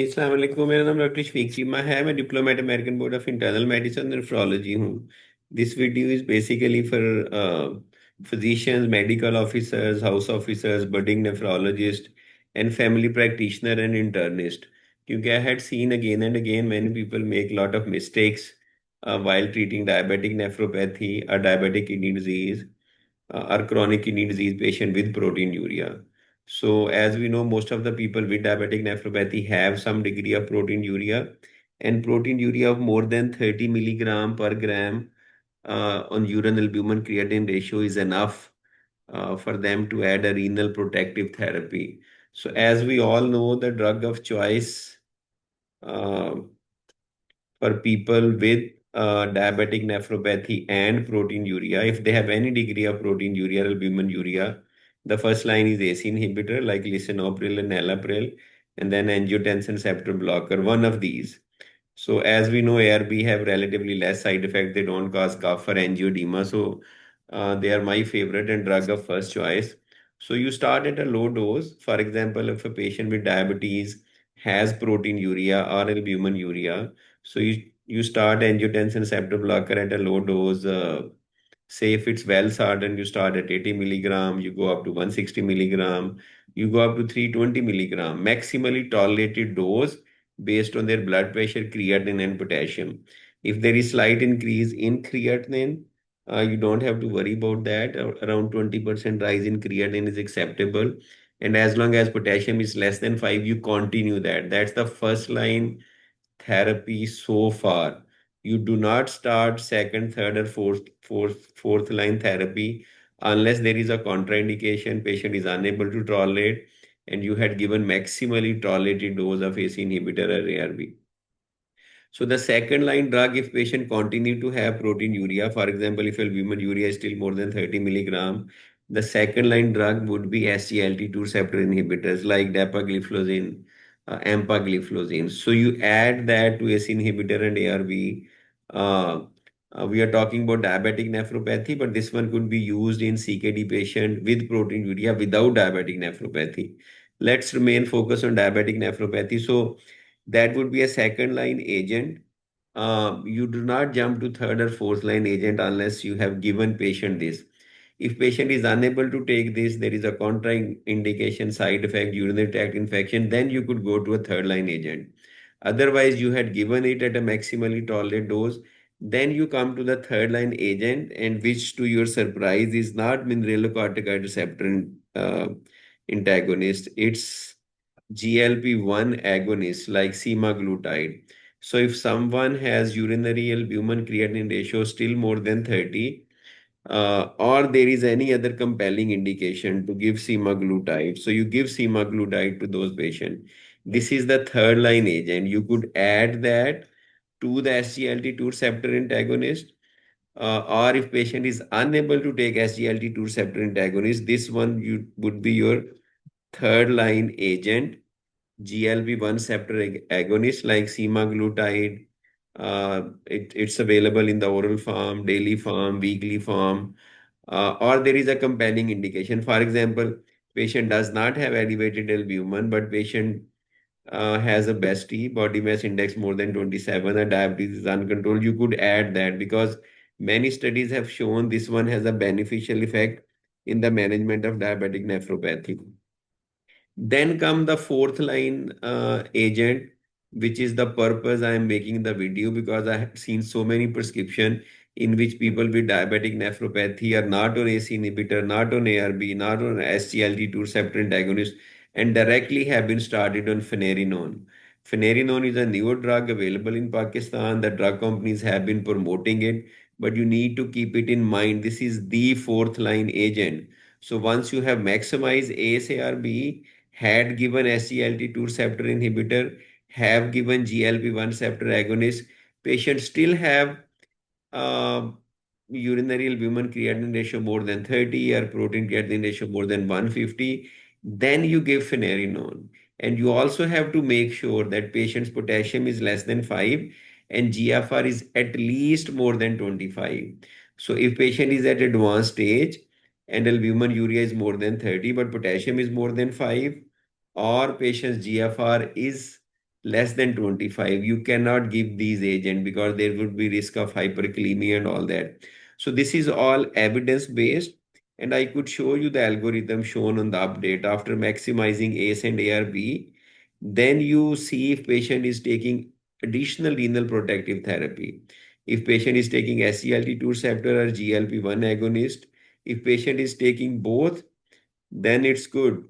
अस्सलाम वालेकुम। मेरा नाम डॉक्टर शफीक चीमा है। मैं diplomate American board of internal medicine nephrology हूँ। This video is basically for physicians, medical officers, house officers, budding nephrologist, and family practitioner and internist. क्योंकि I had seen again and again many people make lot of mistakes while treating diabetic nephropathy or diabetic kidney disease or chronic kidney disease patient with proteinuria. So, as we know, most of the people with diabetic nephropathy have some degree of proteinuria, and proteinuria of more than 30 milligram per gram on urine albumin creatinine ratio is enough for them to add a renal protective therapy. So, as we all know, the drug of choice uh, for people with diabetic nephropathy and proteinuria, if they have any degree of proteinuria, albuminuria, the first line is ACE inhibitor like lisinopril and enalapril, and then angiotensin receptor blocker, one of these. So as we know, ARB have relatively less side effect. They don't cause cough or angioedema. So they are my favorite and drug of first choice. So you start at a low dose. For example, if a patient with diabetes has proteinuria or albuminuria, so you start angiotensin receptor blocker at a low dose. Say if it's well hardened, you start at 80 milligram, you go up to 160 milligram, you go up to 320 milligram, maximally tolerated dose based on their blood pressure, creatinine, and potassium. If there is slight increase in creatinine, you don't have to worry about that. Around 20% rise in creatinine is acceptable. And as long as potassium is less than 5, you continue that. That's the first line therapy so far. You do not start second, third, or fourth line therapy unless there is a contraindication, patient is unable to tolerate, and you had given maximally tolerated dose of ACE inhibitor or ARB. So the second line drug, if patient continue to have proteinuria, for example, if albuminuria is still more than 30 milligram, the second line drug would be SGLT2 receptor inhibitors like dapagliflozin, empagliflozin. So you add that to ACE inhibitor and ARB. Uh, we are talking about diabetic nephropathy, but this one could be used in CKD patient with proteinuria without diabetic nephropathy. Let's remain focused on diabetic nephropathy. So that would be a second line agent. You do not jump to third or fourth line agent unless you have given patient this. If patient is unable to take this, there is a contraindication, side effect, urinary tract infection, then you could go to a third line agent. Otherwise, you had given it at a maximally tolerated dose. Then you come to the third line agent, and which, to your surprise, is not mineralocorticoid receptor antagonist. It's GLP-1 agonist like semaglutide. So if someone has urinary albumin creatinine ratio still more than 30, or there is any other compelling indication to give semaglutide, so you give semaglutide to those patients. This is the third line agent. You could add that to the SGLT2 receptor antagonist, or if patient is unable to take SGLT2 receptor antagonist, this one you would be your third line agent. GLP-1 receptor agonist like semaglutide. It's available in the oral form, daily form, weekly form, or there is a compelling indication. For example, patient does not have elevated albumin, but patient has a BAST, body mass index more than 27, or diabetes is uncontrolled. You could add that because many studies have shown this one has a beneficial effect in the management of diabetic nephropathy. Then come the fourth line agent, which is the purpose I am making the video, because I have seen so many prescription in which people with diabetic nephropathy are not on ACE inhibitor, not on ARB, not on SGLT2 receptor antagonist, and directly have been started on finerenone. Finerenone is a newer drug available in Pakistan. The drug companies have been promoting it, but you need to keep it in mind. This is the fourth line agent. So once you have maximized ACE-ARB, had given SGLT2 receptor inhibitor, have given GLP-1 receptor agonist, patients still have uh, urinary albumin creatinine ratio more than 30 or protein creatinine ratio more than 150, then you give finerenone. And you also have to make sure that patient's potassium is less than 5 and GFR is at least more than 25. So if patient is at advanced stage and albuminuria is more than 30 but potassium is more than 5, or patient's GFR is less than 25, you cannot give these agents because there would be risk of hyperkalemia and all that. So this is all evidence based, and I could show you the algorithm shown on the update. After maximizing ACE and ARB, then you see if patient is taking additional renal protective therapy. If patient is taking SGLT2 receptor or GLP-1 agonist, if patient is taking both, then it's good.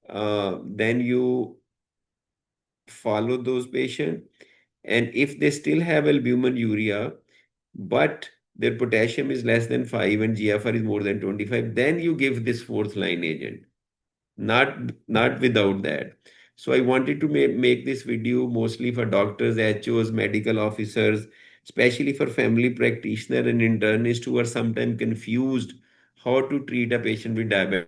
Then you follow those patients. And if they still have albuminuria, but their potassium is less than 5 and GFR is more than 25, then you give this fourth line agent, not without that. So I wanted to make this video mostly for doctors, HOs, medical officers, especially for family practitioner and internist who are sometimes confused how to treat a patient with diabetes.